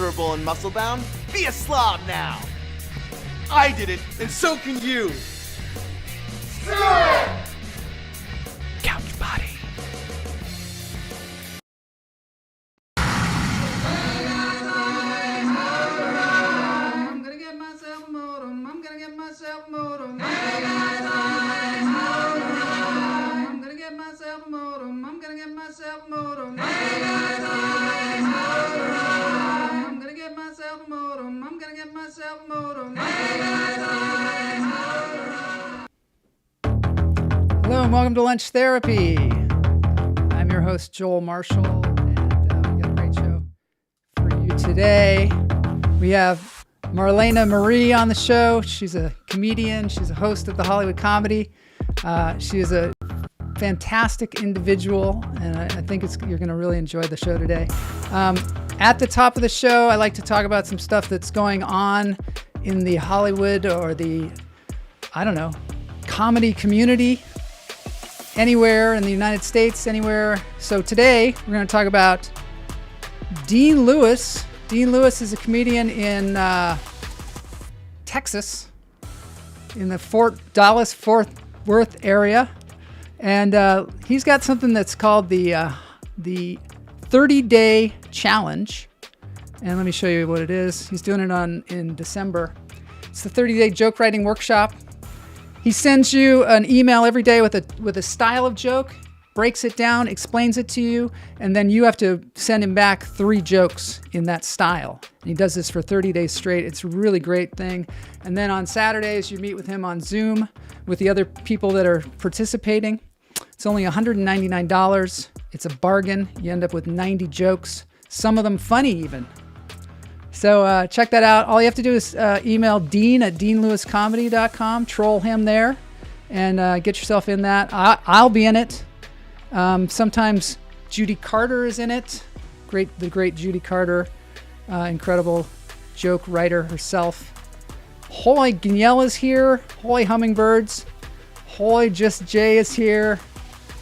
vulnerable and muscle-bound, be a slob now. I did it, and so can you. Couch body. I'm gonna get myself a modem. I'm gonna get myself a modem. I'm gonna get myself a modem. I'm gonna get myself a modem. I'm gonna get myself a modem. I'm gonna get myself a modem. Hello and welcome to Lunch Therapy. I'm your host, Joel Marshall, and we got a great show for you today. We have Marlana Marie on the show. She's a comedian. She's a host of the Hollywood Comedy. She is a fantastic individual, and I think you're going to really enjoy the show today. At the top of the show, I like to talk about some stuff that's going on in the Hollywood or the, comedy community, anywhere in the United States, anywhere. So today, we're going to talk about Dean Lewis. Dean Lewis is a comedian in Texas, in the Dallas-Fort Worth area. And he's got something that's called the 30-day challenge. And let me show you what it is. He's doing it in December. It's the 30-day joke writing workshop. He sends you an email every day with a style of joke, breaks it down, explains it to you, and then you have to send him back 3 jokes in that style. And he does this for 30 days straight. It's a really great thing. And then on Saturdays, you meet with him on Zoom with the other people that are participating. It's only $199. It's a bargain. You end up with 90 jokes, some of them funny even. So check that out. All you have to do is email Dean at deanlewiscomedy.com, troll him there, and get yourself in that. I'll be in it. Sometimes Judy Carter is in it. The great Judy Carter, incredible joke writer herself. Hoy Guignel is here. Hoy Hummingbirds. Hoy Just Jay is here.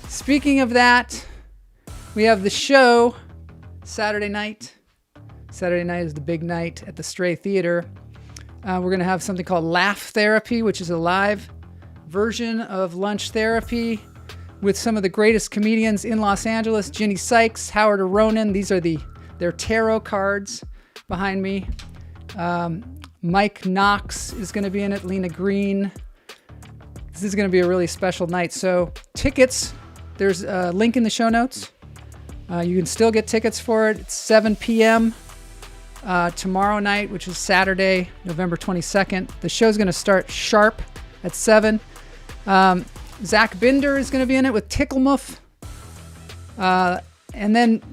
Speaking of that, we have the show Saturday night. Saturday night is the big night at the Stray Theater. We're going to have something called Laugh Therapy, which is a live version of Lunch Therapy with some of the greatest comedians in Los Angeles. Ginny Sykes, Howard Aronin. These are their tarot cards behind me. Mike Knox is going to be in it. Lena Green. This is going to be a really special night. So tickets, there's a link in the show notes. You can still get tickets for it. It's 7 p.m. Tomorrow night, which is Saturday, November 22nd. The show's going to start sharp at 7. Zach Binder is going to be in it with Ticklemuff. And then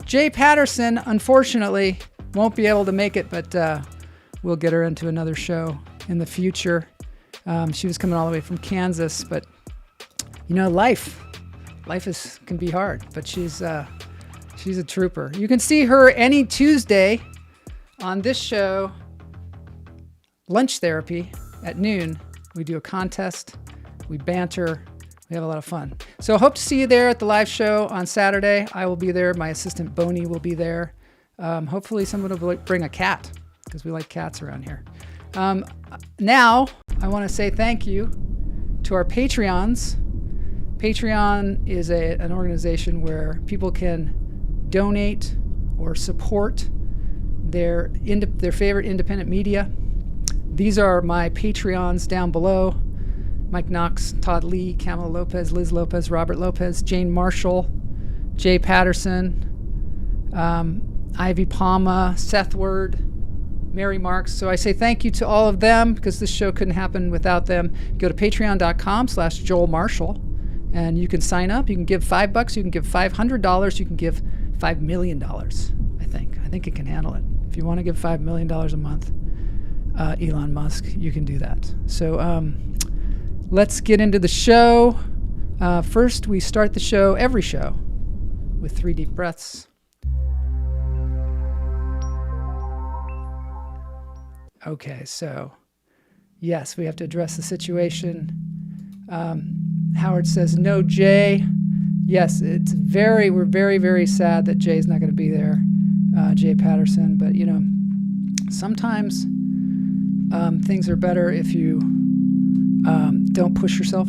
Jay Patterson, unfortunately, won't be able to make it, but we'll get her into another show in the future. She was coming all the way from Kansas, but life can be hard, but she's a trooper. You can see her any Tuesday on this show, Lunch Therapy, at noon. We do a contest, we banter, we have a lot of fun. So I hope to see you there at the live show on Saturday. I will be there. My assistant Boney will be there. Hopefully someone will bring a cat, because we like cats around here. Now, I want to say thank you to our Patreons. Patreon is an organization where people can donate or support their favorite independent media. These are my Patreons down below: Mike Knox, Todd Lee, Kamala Lopez, Liz Lopez, Robert Lopez, Jane Marshall, Jay Patterson, Ivy Palma, Seth Word, Mary Marks. So I say thank you to all of them, because this show couldn't happen without them. Go to patreon.com/Joel Marshall, and you can sign up. You can give $5, you can give $500, you can give $5 million, I think it can handle it. If you want to give $5 million a month, Elon Musk, you can do that. So let's get into the show. First, we start the show, every show, with 3 deep breaths. Okay, so yes, we have to address the situation. Howard says, no, Jay. Yes, we're very, very sad that Jay's not going to be there, Jay Patterson. But, sometimes things are better if you don't push yourself.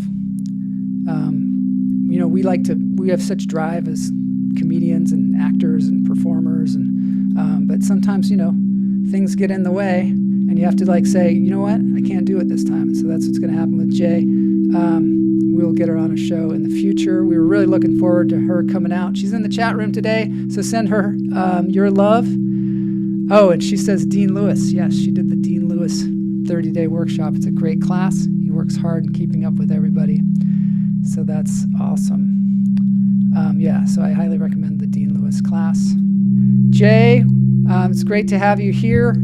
We have such drive as comedians and actors and performers, but sometimes, things get in the way and you have to say, you know what, I can't do it this time. And so that's what's going to happen with Jay. We'll get her on a show in the future. We were really looking forward to her coming out. She's in the chat room today, so send her your love. Oh, and she says Dean Lewis. Yes, she did the Dean Lewis 30-day workshop. It's a great class. He works hard in keeping up with everybody. So that's awesome. So I highly recommend the Dean Lewis class. Jay, it's great to have you here.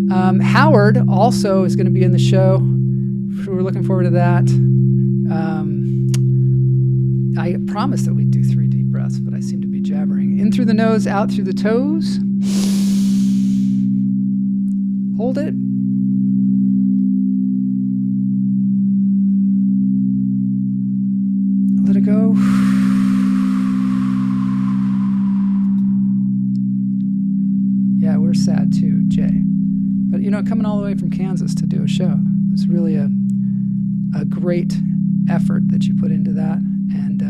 Howard also is going to be in the show. We're looking forward to that. I promised that we'd do 3 deep breaths, but I seem to be jabbering. In through the nose, out through the toes. Hold it. Let it go. Yeah, we're sad too, Jay. But coming all the way from Kansas to do a show was really a great effort that you put into that. And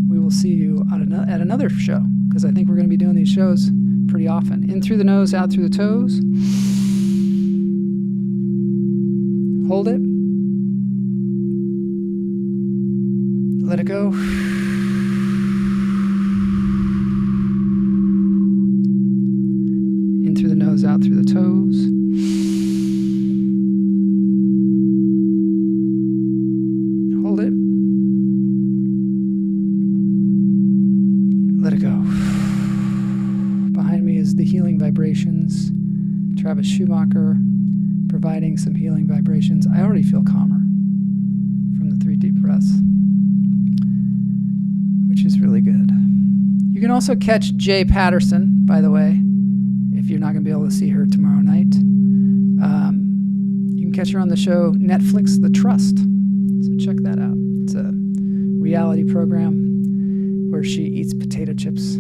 we will see you at another show, because I think we're going to be doing these shows pretty often. In through the nose, out through the toes. Hold it. Let it go. In through the nose, out through the toes. Hold it. Let it go. Behind me is the healing vibrations. Travis Schumacher providing some healing vibrations. I already feel calmer from the 3 deep breaths, which is really good. You can also catch Jay Patterson, by the way, if you're not going to be able to see her tomorrow night. You can catch her on the show Netflix The Trust. So check that out. It's a reality program where she eats potato chips.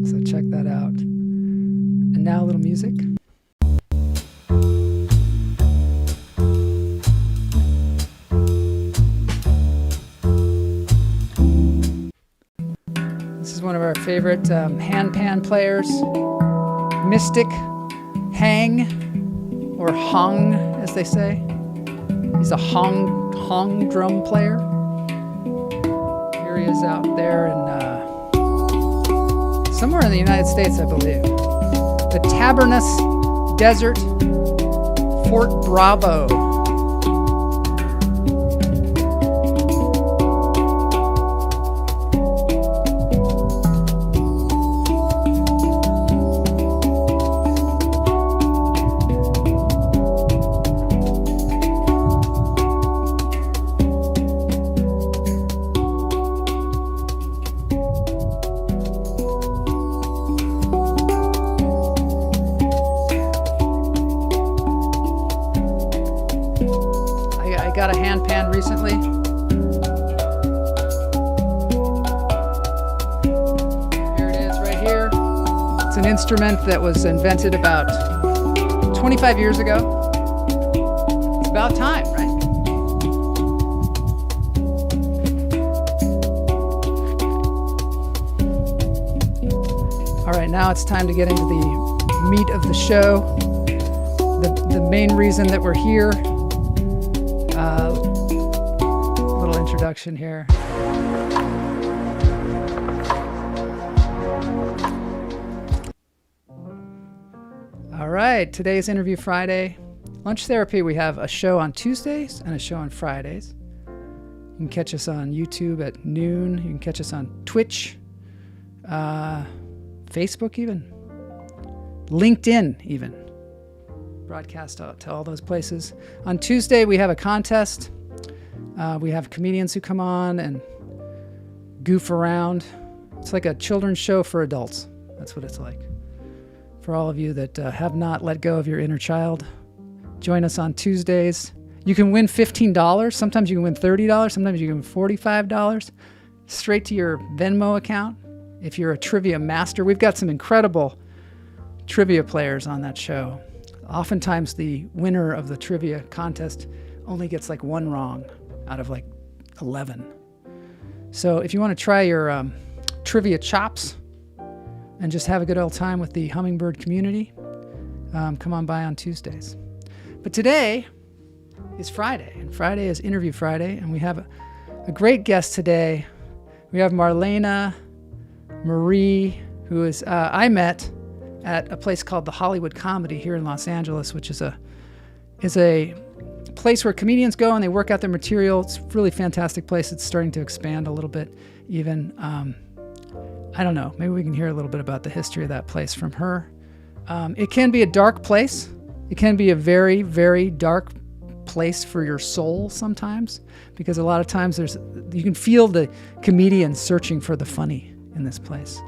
So check that out. And now a little music. This is one of our favorite handpan players, Mystic Hang, or Hong, as they say. He's a Hong drum player. Here he is out there in somewhere in the United States, I believe. The Tabernus Desert, Fort Bravo. Got a handpan recently. Here it is right here. It's an instrument that was invented about 25 years ago. It's about time, right? All right, now it's time to get into the meat of the show. The main reason that we're here. Little introduction here. All right, today's Interview Friday. Lunch Therapy, we have a show on Tuesdays and a show on Fridays. You can catch us on YouTube at noon. You can catch us on Twitch, Facebook even, LinkedIn even. Broadcast out to all those places. On Tuesday, we have a contest. We have comedians who come on and goof around. It's like a children's show for adults. That's what it's like. For all of you that have not let go of your inner child, join us on Tuesdays. You can win $15. Sometimes you can win $30. Sometimes you can win $45 straight to your Venmo account. If you're a trivia master, we've got some incredible trivia players on that show. Oftentimes the winner of the trivia contest only gets like one wrong out of like 11. So if you want to try your trivia chops and just have a good old time with the Hummingbird community, come on by on Tuesdays. But today is Friday, and Friday is Interview Friday, and we have a great guest today. We have Marlana Marie, who is I met at a place called the Hollywood Comedy here in Los Angeles, which is a place where comedians go and they work out their material. It's a really fantastic place. It's starting to expand a little bit even. I don't know, maybe we can hear a little bit about the history of that place from her. It can be a dark place. It can be a very, very dark place for your soul sometimes, because a lot of times you can feel the comedian searching for the funny in this place.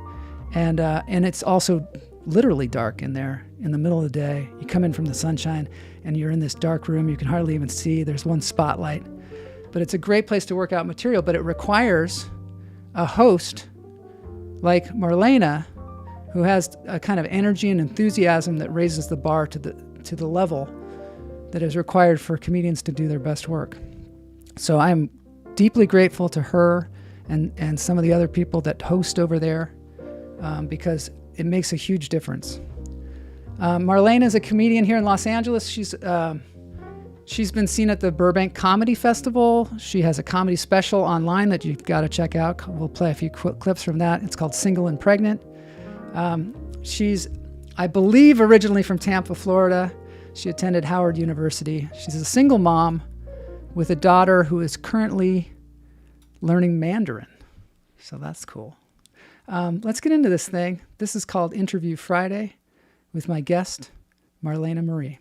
And it's also literally dark in there in the middle of the day. You come in from the sunshine and you're in this dark room. You can hardly even see. There's one spotlight. But it's a great place to work out material, but it requires a host like Marlana, who has a kind of energy and enthusiasm that raises the bar to the level that is required for comedians to do their best work. So I'm deeply grateful to her and some of the other people that host over there, because it makes a huge difference. Marlana is a comedian here in Los Angeles. She's been seen at the Burbank Comedy Festival. She has a comedy special online that you've got to check out. We'll play a few clips from that. It's called Single and Pregnant. She's, I believe, originally from Tampa, Florida. She attended Howard University. She's a single mom with a daughter who is currently learning Mandarin. So that's cool. Let's get into this thing. This is called Interview Friday with my guest, Marlana Marie.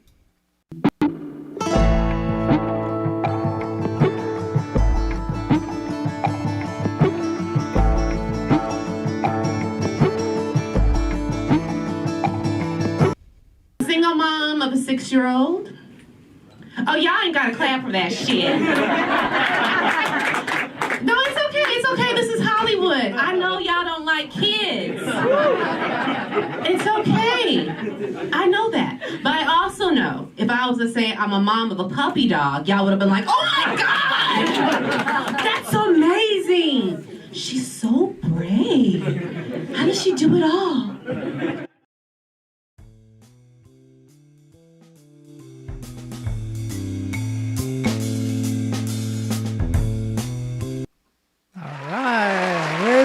Single mom of a 6-year-old. Oh, y'all ain't got to clap for that shit. No, it's okay. It's okay. This is Hollywood. I know y'all don't like kids. It's okay. I know that. But I also know if I was to say I'm a mom of a puppy dog, y'all would have been like, oh my God! That's amazing. She's so brave. How does she do it all?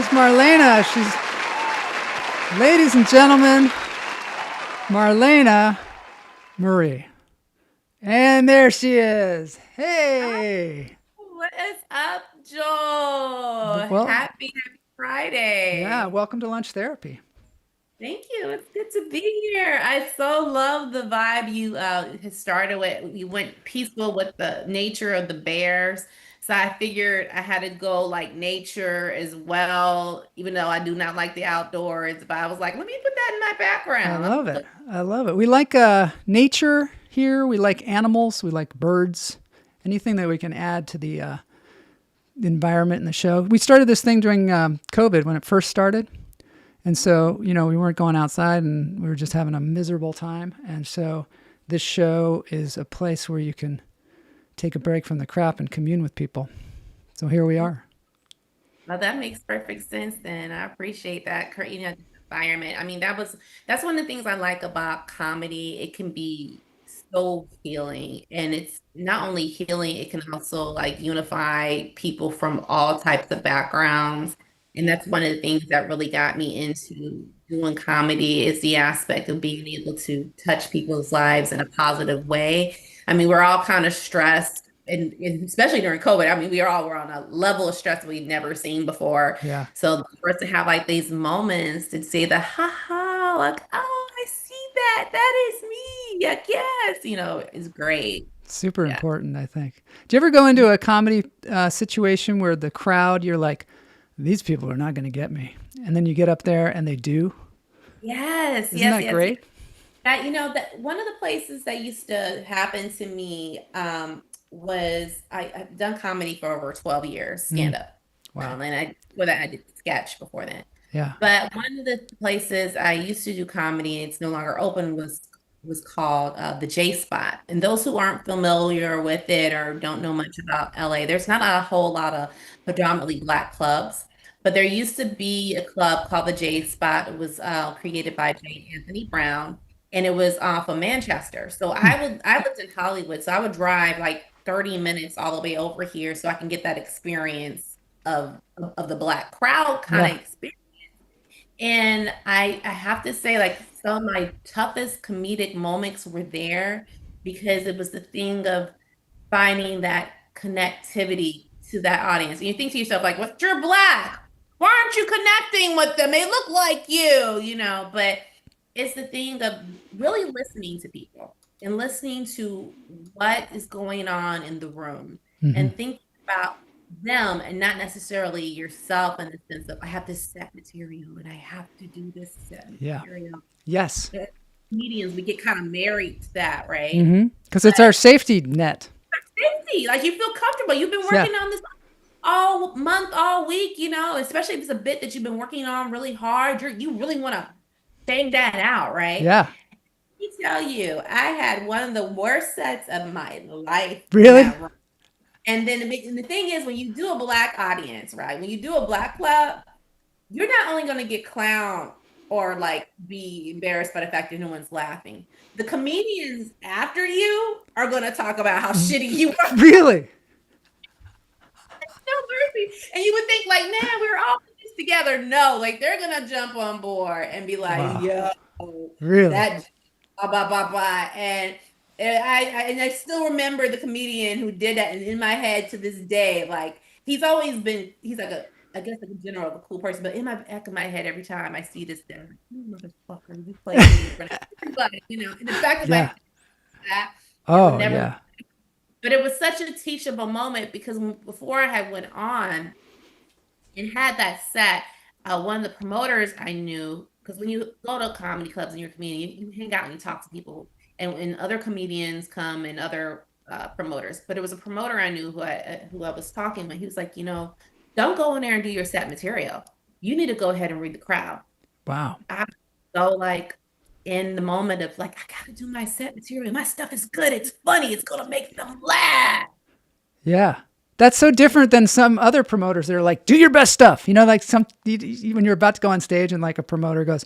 Marlana, ladies and gentlemen, Marlana Marie. And there she is. Hey. What is up, Joel? Well, happy Friday. Yeah, welcome to Lunch Therapy. Thank you. It's good to be here. I so love the vibe you had started with. You went peaceful with the nature of the bears. So I figured I had to go like nature as well, even though I do not like the outdoors. But I was like, let me put that in my background. I love it. I love it. We like nature here. We like animals. We like birds. Anything that we can add to the environment in the show. We started this thing during COVID when it first started. And so, we weren't going outside and we were just having a miserable time. And so this show is a place where you can take a break from the crap and commune with people. So here we are. Well, that makes perfect sense then. I appreciate that environment. I mean, that's one of the things I like about comedy. It can be so healing, and it's not only healing, it can also like unify people from all types of backgrounds. And that's one of the things that really got me into doing comedy, is the aspect of being able to touch people's lives in a positive way. I mean, we're all kind of stressed, and especially during COVID. I mean, we all were on a level of stress we'd never seen before. Yeah. So for us to have like these moments to say the like, oh, I see that. That is me. Like, yes, is great. Super important, I think. Do you ever go into a comedy situation where the crowd, you're like, these people are not going to get me, and then you get up there and they do? Yes. Isn't that great? That one of the places that used to happen to me was I've done comedy for over 12 years, stand up. Wow. And before that I did sketch before then. Yeah. But one of the places I used to do comedy, it's no longer open, was called the J Spot. And those who aren't familiar with it or don't know much about LA, there's not a whole lot of predominantly Black clubs. But there used to be a club called the J Spot. It was created by J. Anthony Brown, and it was off of Manchester. So Hmm. I lived in Hollywood, so I would drive like 30 minutes all the way over here so I can get that experience of the Black crowd kind Yeah. of experience. And I have to say, like, some of my toughest comedic moments were there because it was the thing of finding that connectivity to that audience. And you think to yourself, like, well, you're Black. Why aren't you connecting with them? They look like you know, but it's the thing of really listening to people and listening to what is going on in the room Hmm. and thinking about them and not necessarily yourself in the sense of I have this set material and I have to do this set Yeah. material. Yes. As comedians, we get kind of married to that, right? Because it's our safety net. Safety, like you feel comfortable. You've been Yeah. working on this all month, all week, you know, especially if it's a bit that you've been working on really hard. You really want to bang that out, right? Yeah. Let me tell you, I had one of the worst sets of my life in Really? that room. And then and the thing is, when you do a Black audience, right? When you do a Black club, you're not only going to get clowned or like be embarrassed by the fact that no one's laughing. The comedians after you are going to talk about how shitty you were. Really? No mercy. And you would think like, man, we were all in this together. No, like they're going to jump on board and be like, Wow. yo, Really? that blah, blah, blah, blah. And I still remember the comedian who did that. And in my head to this day, like he's like I guess like a general, a cool person, but in my back of my head, every time I see this, they're like, you motherfucker, you played me in front of everybody, you know, in the back of my Yeah. head, that it would Oh, never, yeah. but it was such a teachable moment because before I had went on and had that set, one of the promoters I knew, because when you go to comedy clubs and you're a comedian, you hang out and you talk to people, and other comedians come and other promoters. But it was a promoter I knew who I was talking with. He was like, you know, don't go in there and do your set material. You need to go ahead and read the crowd. Wow. I so like in the moment of like, I gotta do my set material. My stuff is good. It's funny. It's gonna make them laugh. Yeah. That's so different than some other promoters that are like, do your best stuff. You know, like when you're about to go on stage and like a promoter goes,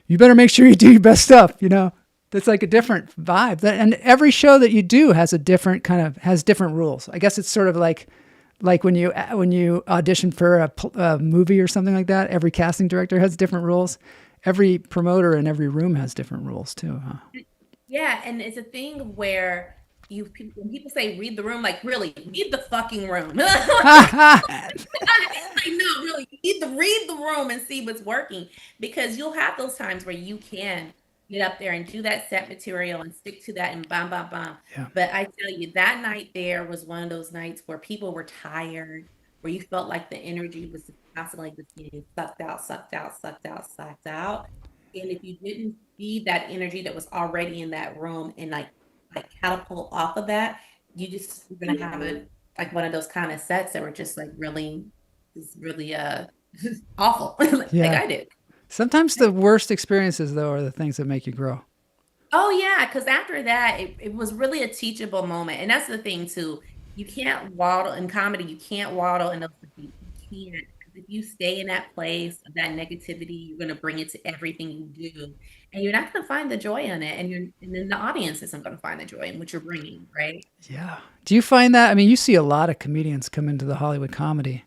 you better make sure you do your best stuff. You know, that's like a different vibe. And every show that you do has a different has different rules. I guess it's sort of like when you audition for a movie or something like that, every casting director has different rules. Every promoter in every room has different rules too, huh? Yeah, and it's a thing where when people say read the room, like really read the fucking room. Like, no, really, you need to read the room and see what's working because you'll have those times where you can get up there and do that set material and stick to that and bam, bam, bam. Yeah. But I tell you, that night there was one of those nights where people were tired, where you felt like the energy was constantly just getting sucked out, sucked out, sucked out, sucked out. And if you didn't feed that energy that was already in that room and like catapult off of that, you're gonna have it like one of those kind of sets that were just like really awful like Yeah. I did. Sometimes the worst experiences, though, are the things that make you grow. Oh yeah, because after that it was really a teachable moment. And that's the thing too. You can't waddle in comedy, you can't waddle in those defeats. You can't, because if you stay in that place of that negativity, you're gonna bring it to everything you do. And you're not gonna find the joy in it. And then the audience isn't gonna find the joy in what you're bringing, right? Yeah. Do you find that? I mean, you see a lot of comedians come into the Hollywood comedy.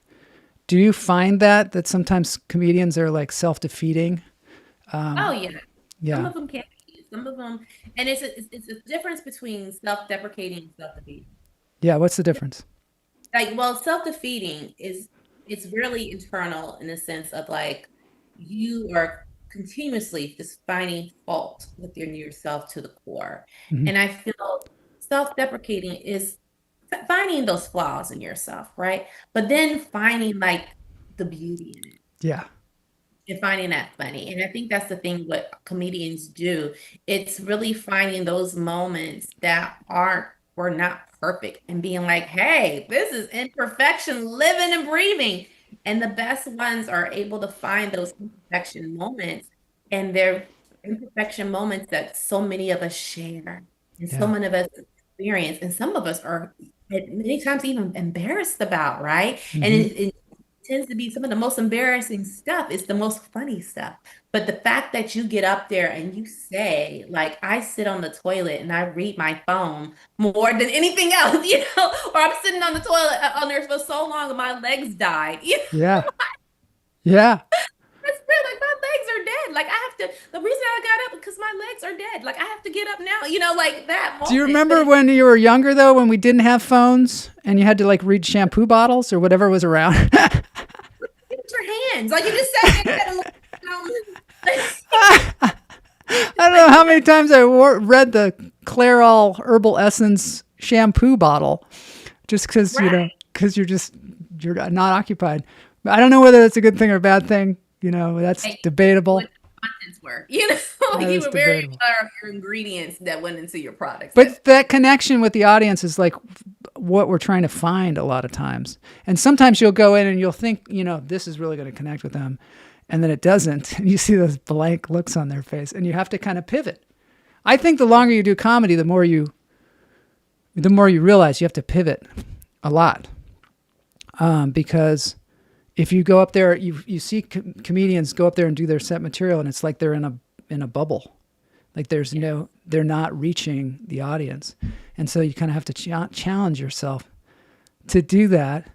Do you find that sometimes comedians are like self-defeating? Oh yeah. Some Yeah. of them can be, some of them, and it's a difference between self-deprecating and self-defeating. Yeah. What's the difference? Like, well, self-defeating is it's really internal in the sense of like you are continuously just finding fault within yourself to the core. Mhm. And I feel self-deprecating is finding those flaws in yourself, right? But then finding like the beauty in it Yeah. and finding that funny. And I think that's the thing what comedians do. It's really finding those moments that were not perfect and being like, hey, this is imperfection living and breathing. And the best ones are able to find those imperfection moments, and they're imperfection moments that so many of us share and so Yeah. many of us experience, and some of us are many times even embarrassed about, right? And Hmm. it tends to be some of the most embarrassing stuff is the most funny stuff. But the fact that you get up there and you say, like, I sit on the toilet and I read my phone more than anything else, or I'm sitting on the toilet on there for so long and my legs died. Yeah. Yeah. It's real. Like, my legs are dead. Like, I have to, the reason I got up because my legs are dead. Like, I have to get up now, like that Do you moment. But remember it's when you were younger though, when we didn't have phones and you had to like read shampoo bottles or whatever was around? with your hands. Like, you just sat there and I don't know how many times I read the Clairol Herbal Essence shampoo bottle just because, right. because you're not occupied. But I don't know whether that's a good thing or a bad thing. That's Like, debatable. what the contents were. That You is were very debatable. aware of your ingredients that went into your products. But that connection with the audience is like what we're trying to find a lot of times. And sometimes you'll go in and you'll think, this is really going to connect with them. And then it doesn't. And you see those blank looks on their face and you have to kind of pivot. I think the longer you do comedy, the more you realize you have to pivot a lot. Because if you go up there, you see comedians go up there and do their set material and it's like they're in a bubble. Like they're not reaching the audience. And so you kind of have to challenge yourself to do that.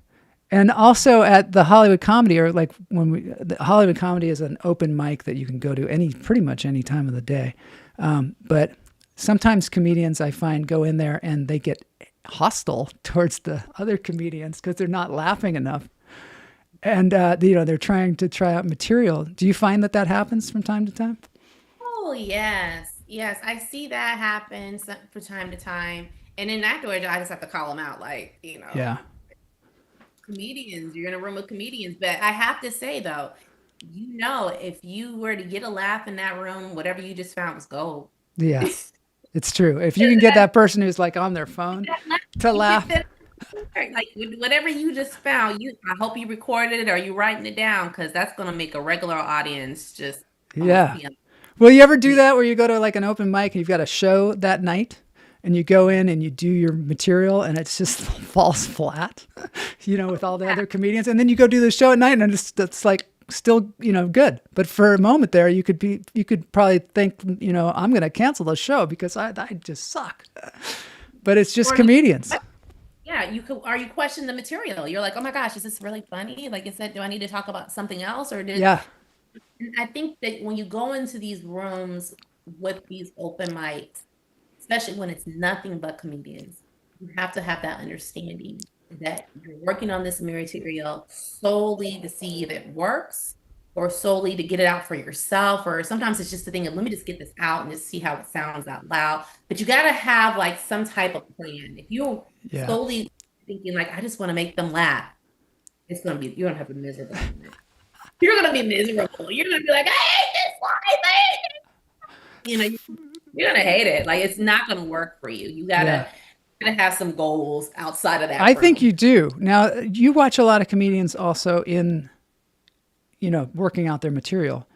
And also at the Hollywood Comedy, or like the Hollywood Comedy is an open mic that you can go to pretty much any time of the day. But sometimes comedians I find go in there and they get hostile towards the other comedians because they're not laughing enough. And, they're trying to try out material. Do you find that happens from time to time? Oh, yes. Yes. I see that happen from time to time. And then afterwards, I just have to call them out. Like, Yeah. comedians, you're in a room with comedians. But I have to say, though, if you were to get a laugh in that room, whatever you just found was gold. Yeah. It's true. If you can get that person who's like on their phone to You get laugh. that, like whatever you just found, I hope you recorded it or you writing it down because that's going to make a regular audience just almost Yeah. Will you ever do that where you go to like an open mic and you've got a show that night and you go in and you do your material and it just falls flat, with all the other comedians, and then you go do the show at night and it's like still, good. But for a moment there, you could probably think, I'm going to cancel the show because I just suck. But it's just Or comedians. yeah, you question the material. You're like, oh my gosh, is this really funny? Like I said, do I need to talk about something else or did Yeah. And I think that when you go into these rooms with these open mics, especially when it's nothing but comedians, you have to have that understanding that you're working on this material solely to see if it works or solely to get it out for yourself. Or sometimes it's just the thing of, let me just get this out and just see how it sounds out loud. But you got to have like some type of plan. If you're Yeah. solely thinking like, I just want to make them laugh, you're going to have a miserable moment. You're gonna be miserable. You're gonna be like, I hate this life. I hate it. You're gonna hate it. Like it's not gonna work for you. You gotta have some goals outside of that. I think you do. Now, you watch a lot of comedians also in, working out their material.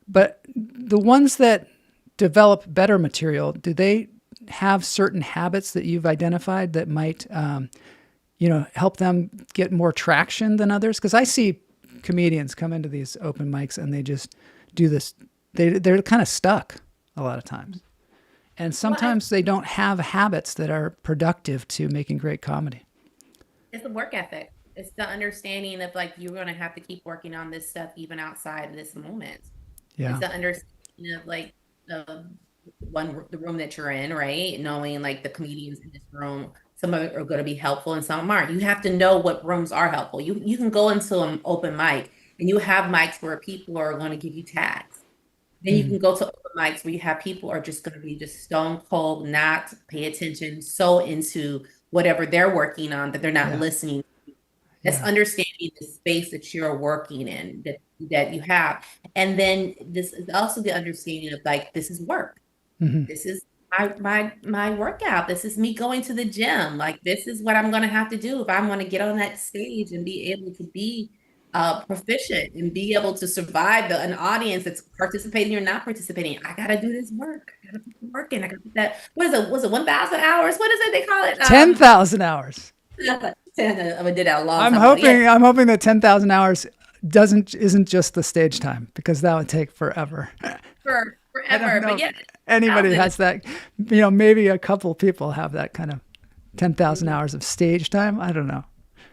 But the ones that develop better material, do they have certain habits that you've identified that might, help them get more traction than others? Because I see comedians come into these open mics and they just do this. They're kind of stuck a lot of times. And sometimes they don't have habits that are productive to making great comedy. It's the work ethic. It's the understanding of like you're gonna have to keep working on this stuff even outside of this moment. Yeah. It's the understanding of like the room that you're in, right? Knowing like the comedians in this room, some of it are going to be helpful and some aren't. You have to know what rooms are helpful. You can go into an open mic and you have mics where people are going to give you tags. Then you can go to open mics where you have people are just going to be just stone cold, not pay attention, so into whatever they're working on that they're not listening. That's understanding the space that you're working in, that you have. And then this is also the understanding of like, this is work. Mm-hmm. This is my workout. This is me going to the gym. Like this is what I'm going to have to do if I want to get on that stage and be able to be proficient and be able to survive an audience that's participating or not participating. I gotta do this work. I gotta put the work in. I gotta put that. What is it? Was it 1,000 hours? What is it they call it? 10,000 hours. 10. I did that a long I'm time ago. hoping Yeah, I'm hoping that 10,000 hours isn't just the stage time, because that would take forever. for I don't forever. know But if yeah, anybody 1,000 has that. Maybe a couple people have that kind of 10,000 hours of stage time. I don't know.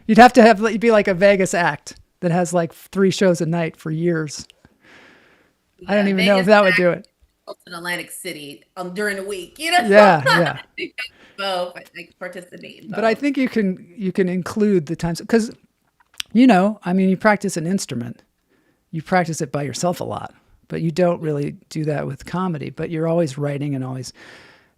You'd have to you'd be like a Vegas act that has like 3 shows a night for years. I don't yeah, even know if Vegas that would do it. in Atlantic City during the week, you know? Yeah, yeah. Both, like participate in But I both. think you can include the times, because you practice an instrument. You practice it by yourself a lot, but you don't really do that with comedy. But you're always writing and always.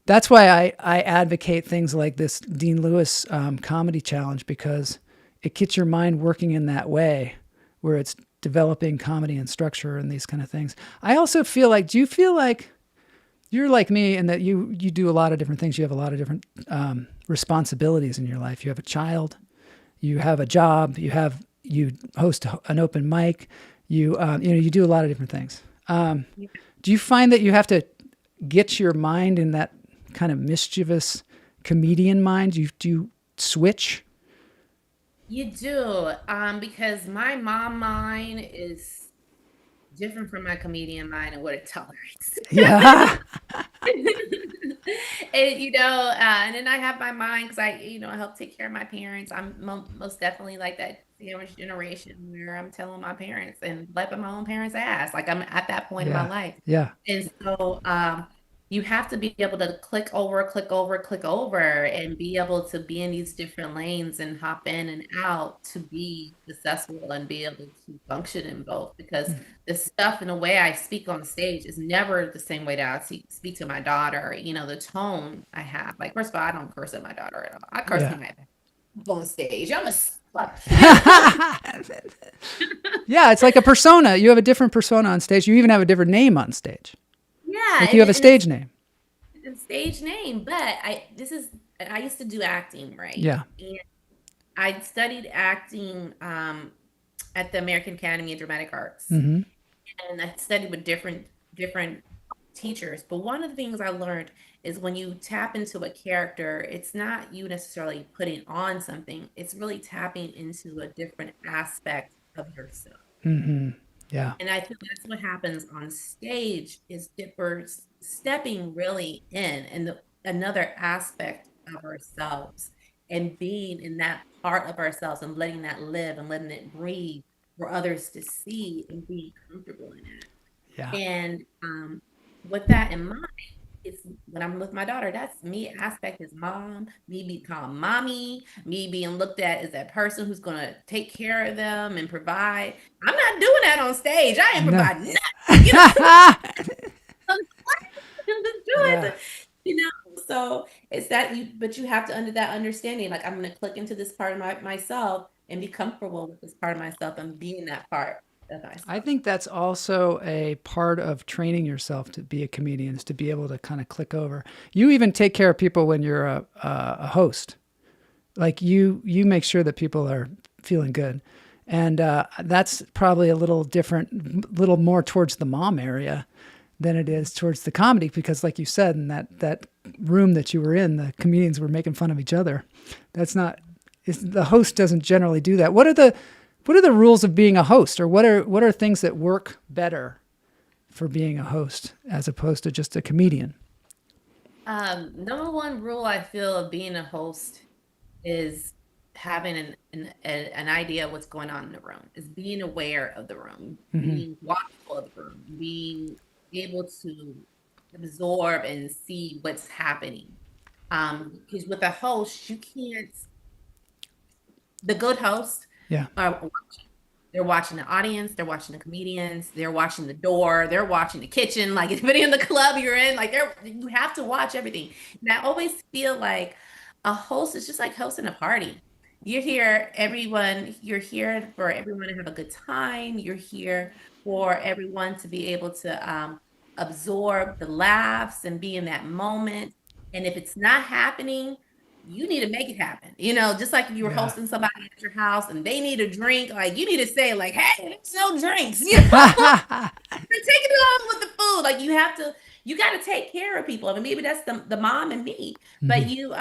That's why I advocate things like this Dean Lewis comedy challenge, because it gets your mind working in that way, where it's developing comedy and structure and these kind of things. I also feel like, do you feel like you're like me in that you do a lot of different things? You have a lot of different responsibilities in your life. You have a child, you have a job, you host an open mic, you do a lot of different things. Do you find that you have to get your mind in that kind of mischievous comedian mind? Do you switch? You do, because my mom mind is different from my comedian mind and what it tolerates. Yeah. And then I have my mind because I help take care of my parents. I'm most definitely like that sandwich generation where I'm telling my parents and wiping my own parents' ass. Like I'm at that point in my Yeah. life. Yeah. And so you have to be able to click over, click over, click over, and be able to be in these different lanes and hop in and out to be successful and be able to function in both. Because the stuff and the way I speak on stage is never the same way that I speak to my daughter. The tone I have. Like, first of all, I don't curse at my daughter at all. I curse Yeah. at my on stage. I'm a slut. Yeah, it's like a persona. You have a different persona on stage. You even have a different name on stage. Yeah, Like you have a stage name. it's a stage name, but I used to do acting, right? Yeah. And I studied acting at the American Academy of Dramatic Arts, Mm-hmm. and I studied with different teachers. But one of the things I learned is when you tap into a character, it's not you necessarily putting on something. It's really tapping into a different aspect of yourself. Mm-hmm. Yeah. And I think that's what happens on stage is we're stepping really in and another aspect of ourselves and being in that part of ourselves and letting that live and letting it breathe for others to see and be comfortable in it. Yeah. And with that in mind, it's when I'm with my daughter, that's me aspect is mom, me being called mommy, me being looked at as that person who's gonna take care of them and provide. I'm not doing that on stage. I ain't No. providing nothing, I'm just doing Yeah. it, So it's that but you have to under that understanding, like I'm gonna click into this part of myself and be comfortable with this part of myself and being that part of myself. I think that's also a part of training yourself to be a comedian, is to be able to kind of click over. You even take care of people when you're a host. Like you make sure that people are feeling good. And that's probably a little different, little more towards the mom area than it is towards the comedy, because like you said, in that room that you were in, the comedians were making fun of each other. The host doesn't generally do that. What are the rules of being a host, or what are things that work better for being a host as opposed to just a comedian? Number one rule I feel of being a host is having an idea of what's going on in the room, is being aware of the room, being watchful of the room, being able to absorb and see what's happening. Because with a host, you can't. The good host Yeah. are watching. They're watching the audience, they're watching the comedians, they're watching the door, they're watching the kitchen, like anybody in the club you're in, like you have to watch everything. And I always feel like a host is just like hosting a party. You're here for everyone to have a good time. You're here for everyone to be able to absorb the laughs and be in that moment. And if it's not happening, you need to make it happen. You know, just like if you were hosting somebody at your house and they need a drink, like you need to say like, hey, there's no drinks. You know, you're taking it on with the food. Like you got to take care of people. I mean, maybe that's the mom and me, but you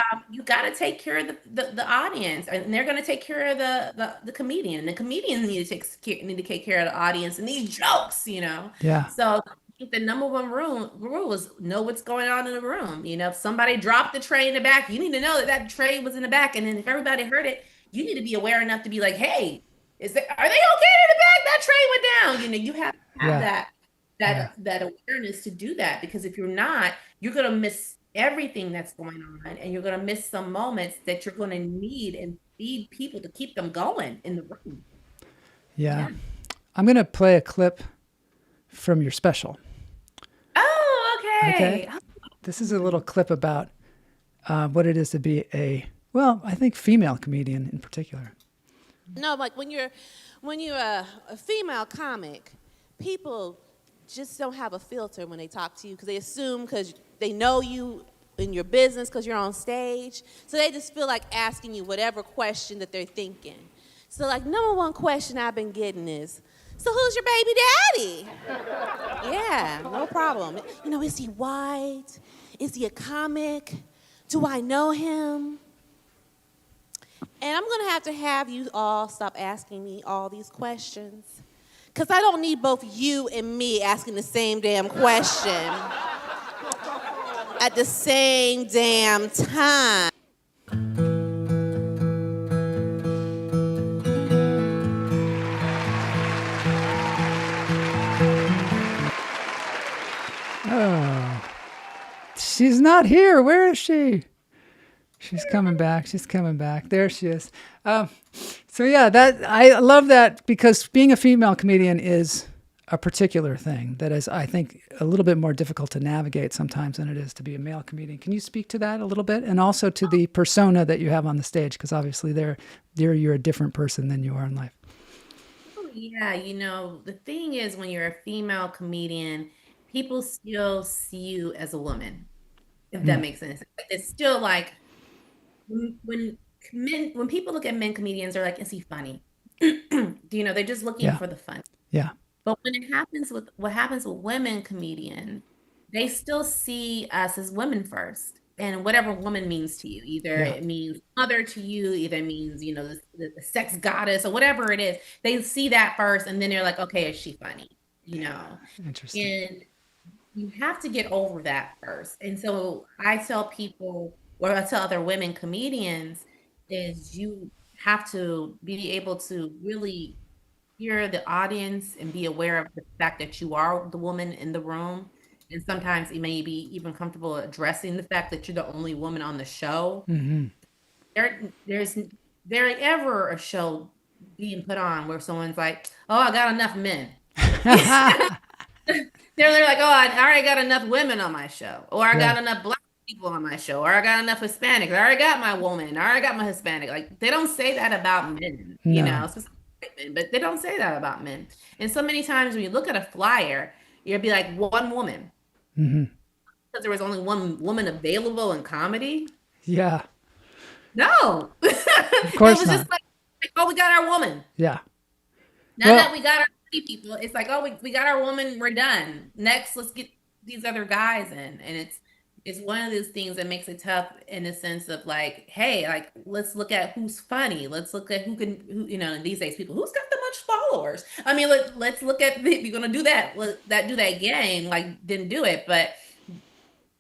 got to take care of the audience, and they're going to take care of the comedian, and the comedian need to take care of the audience and these jokes, you know. Yeah. So I think the number one rule is know what's going on in the room. You know, if somebody dropped the tray in the back, you need to know that tray was in the back, and then if everybody heard it, you need to be aware enough to be like, hey, are they okay in the back? That tray went down. You know, you have to have that awareness to do that, because if you're not, you're going to miss everything that's going on, and you're going to miss some moments that you're going to need and feed people to keep them going in the room. Yeah. I'm going to play a clip from your special. Oh, okay. This is a little clip about what it is to be I think female comedian in particular. No, like when you're a female comic, people just don't have a filter when they talk to you, because they assume, because they know you in your business because you're on stage, so they just feel like asking you whatever question that they're thinking. So like number one question I've been getting is, so who's your baby daddy? Yeah, no problem. You know, is he white? Is he a comic? Do I know him? And I'm going to have you all stop asking me all these questions, because I don't need both you and me asking the same damn question at the same damn time. Oh, she's not here. Where is she? She's coming back. She's coming back. There she is. So yeah, I love that, because being a female comedian is a particular thing that is, I think, a little bit more difficult to navigate sometimes than it is to be a male comedian. Can you speak to that a little bit, and also to the persona that you have on the stage? Because obviously, you're a different person than you are in life. Oh, yeah, you know, the thing is, when you're a female comedian, people still see you as a woman, if that makes sense. It's still like when people look at men comedians, they're like, is he funny? You know, they're just looking for the fun. Yeah. But when it happens with what happens with women comedians, they still see us as women first. And whatever woman means to you, either it means mother to you, either it means, you know, the sex goddess or whatever it is, they see that first, and then they're like, okay, is she funny? You know? Interesting. And you have to get over that first. And so I tell people, or I tell other women comedians, is you have to be able to really hear the audience and be aware of the fact that you are the woman in the room. And sometimes it may be even comfortable addressing the fact that you're the only woman on the show. Mm-hmm. There's ever a show being put on where someone's like, oh, I got enough men. They're like, oh, I already got enough women on my show, or I got enough black people on my show, or I got enough Hispanics, I already got my woman, or I got my Hispanic. Like, they don't say that about men, you know, but they don't say that about men. And so many times when you look at a flyer, you'll be like, one woman. Because there was only one woman available in comedy. Yeah. No. Of course it was not. just like, oh, we got our woman. Yeah. Now that we got our people, it's like, oh, we got our woman, we're done. Next, let's get these other guys in. And it's one of those things that makes it tough, in the sense of like, hey, like, let's look at who's funny. Let's look at who, you know, these days, people, who's got the much followers. I mean, let's look at, if you're going to do that, do that game, like, didn't do it. But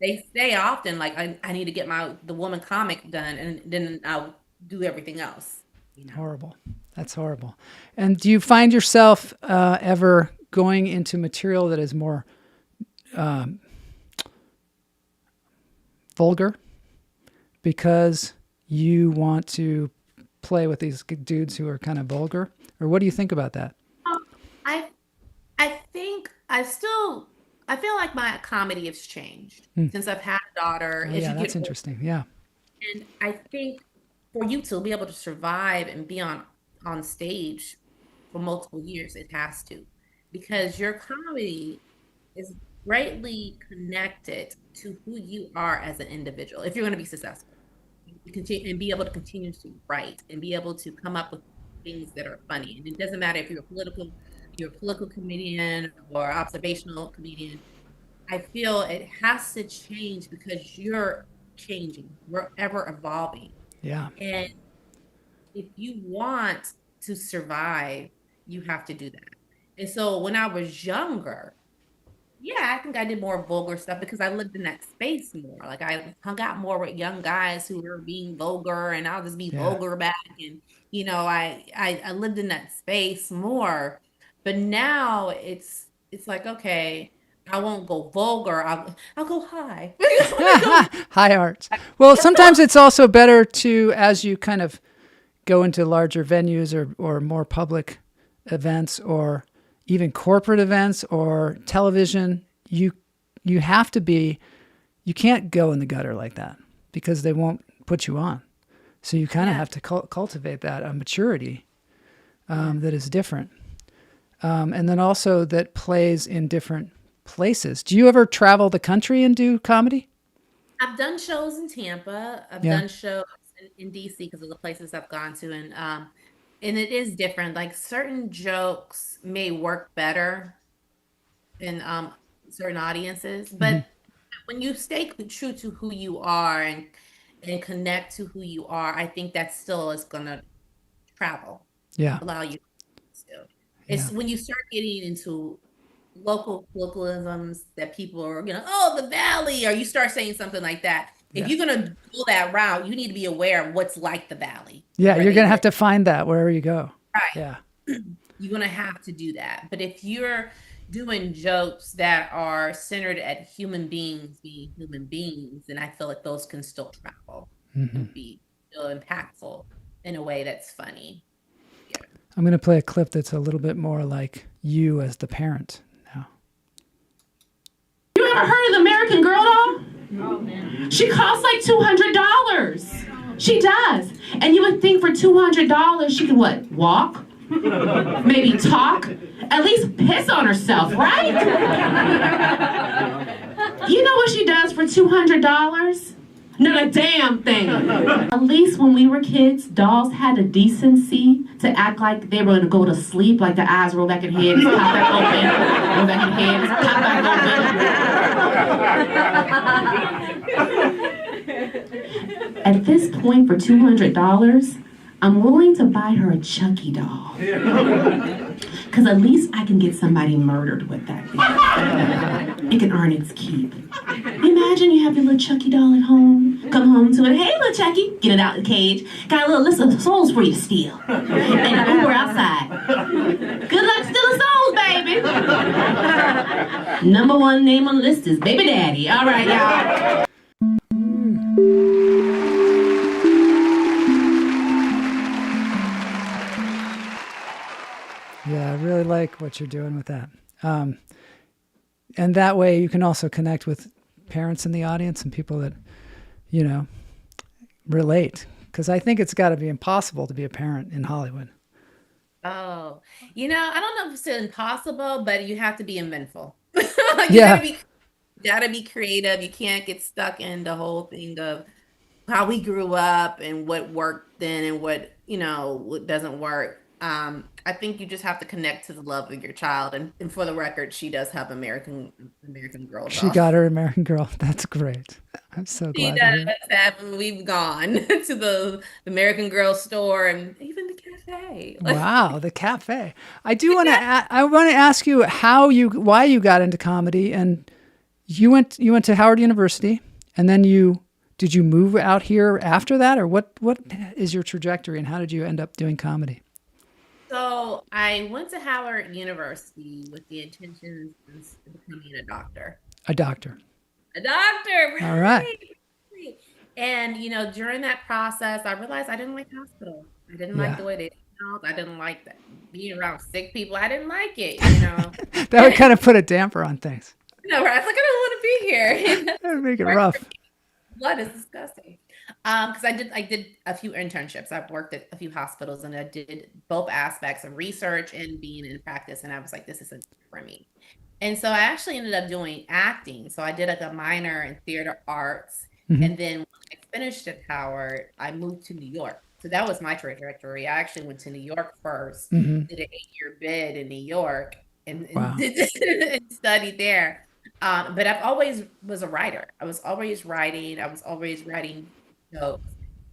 they say often, like, I need to get the woman comic done, and then I'll do everything else. You know? Horrible. That's horrible. And do you find yourself ever going into material that is more vulgar because you want to play with these dudes who are kind of vulgar? Or what do you think about that? I think I feel like my comedy has changed since I've had a daughter. Yeah, that's interesting. Yeah. And I think for you to be able to survive and be on stage for multiple years, it has to, because your comedy is greatly connected to who you are as an individual. If you're going to be successful, continue and be able to continuously write and be able to come up with things that are funny. And it doesn't matter if you're a political comedian or observational comedian. I feel it has to change because you're changing, we're ever evolving. Yeah. And if you want to survive, you have to do that. And so when I was younger, yeah, I think I did more vulgar stuff because I lived in that space more. Like I hung out more with young guys who were being vulgar, and I'll just be Yeah. vulgar back. And I lived in that space more. But now it's like, okay, I won't go vulgar. I'll go high. High arts. Well, sometimes it's also better to, as you kind of go into larger venues or more public events or even corporate events or television, you have to be, you can't go in the gutter like that because they won't put you on. So you kind of have to cultivate that maturity that is different. And then also that plays in different places. Do you ever travel the country and do comedy? I've done shows in Tampa. I've done shows in DC because of the places I've gone to, and it is different. Like certain jokes may work better in certain audiences, but when you stay true to who you are and connect to who you are, I think that still is gonna travel. Yeah. Allow you to. It's when you start getting into local colloquialisms that people are, oh, the valley, or you start saying something like that. If you're gonna go that route, you need to be aware of what's like the valley. Yeah, you're gonna have to find that wherever you go. Right. Yeah. You're gonna have to do that. But if you're doing jokes that are centered at human beings being human beings, then I feel like those can still travel and be still impactful in a way that's funny. Yeah. I'm gonna play a clip that's a little bit more like you as the parent now. You ever heard of the American Girl doll? Oh, man. She costs like $200. She does. And you would think for $200 she could what? Walk? Maybe talk? At least piss on herself, right? You know what she does for $200? Not a damn thing. At least when we were kids, dolls had the decency to act like they were going to go to sleep, like the eyes roll back in head, pop back open, roll back in head, pop back open. At this point, for $200, I'm willing to buy her a Chucky doll. Because at least I can get somebody murdered with that thing. It can earn its keep. Imagine you have your little Chucky doll at home. Come home to it. Hey, little Chucky. Get it out of the cage. Got a little list of souls for you to steal. And Uber outside. Good luck stealing souls, baby. Number one name on the list is Baby Daddy. All right, y'all. Yeah, I really like what you're doing with that. And that way you can also connect with parents in the audience and people that, relate. Because I think it's got to be impossible to be a parent in Hollywood. Oh, I don't know if it's impossible, but you have to be inventful. You gotta be creative. You can't get stuck in the whole thing of how we grew up and what worked then and what doesn't work. I think you just have to connect to the love of your child. And for the record, she does have American Girl. She got her American Girl. That's great. I'm so glad. She does have. We've gone to the American Girl store and even the cafe. Wow, the cafe. I do want to. I want to ask you why you got into comedy, and you went to Howard University, and then did you move out here after that, or what is your trajectory, and how did you end up doing comedy? So I went to Howard University with the intentions of becoming a doctor. A doctor. Right? All right. And during that process, I realized I didn't like hospitals. I didn't like the way they smelled. I didn't like being around sick people. I didn't like it. That would kind of put a damper on things. Right? I was like, I don't want to be here. That would make it rough. Blood is disgusting. Because I did a few internships. I've worked at a few hospitals, and I did both aspects of research and being in practice. And I was like, this isn't for me. And so I actually ended up doing acting. So I did a minor in theater arts. Mm-hmm. And then when I finished at Howard, I moved to New York. So that was my trajectory. I actually went to New York first, Hmm. did an 8-year bid in New York, and Wow. did and studied there. But I've always was a writer. I was always writing. I was always writing jokes.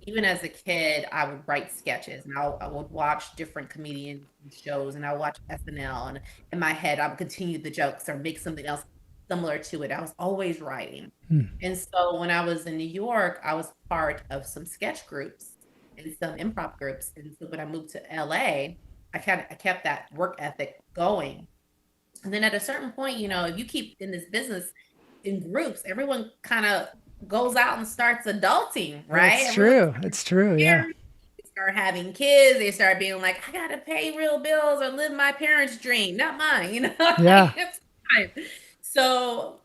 Even as a kid, I would write sketches, and I would watch different comedian shows, and I would watch SNL, and in my head, I would continue the jokes or make something else similar to it. I was always writing. Hmm. And so when I was in New York, I was part of some sketch groups and some improv groups. And so when I moved to LA, I kept that work ethic going. And then at a certain point, if you keep in this business in groups, everyone kind of goes out and starts adulting, right? It's Everyone true. It's true. Yeah. start having kids. They start being like, I gotta pay real bills or live my parents' dream, not mine. Yeah. It's fine. So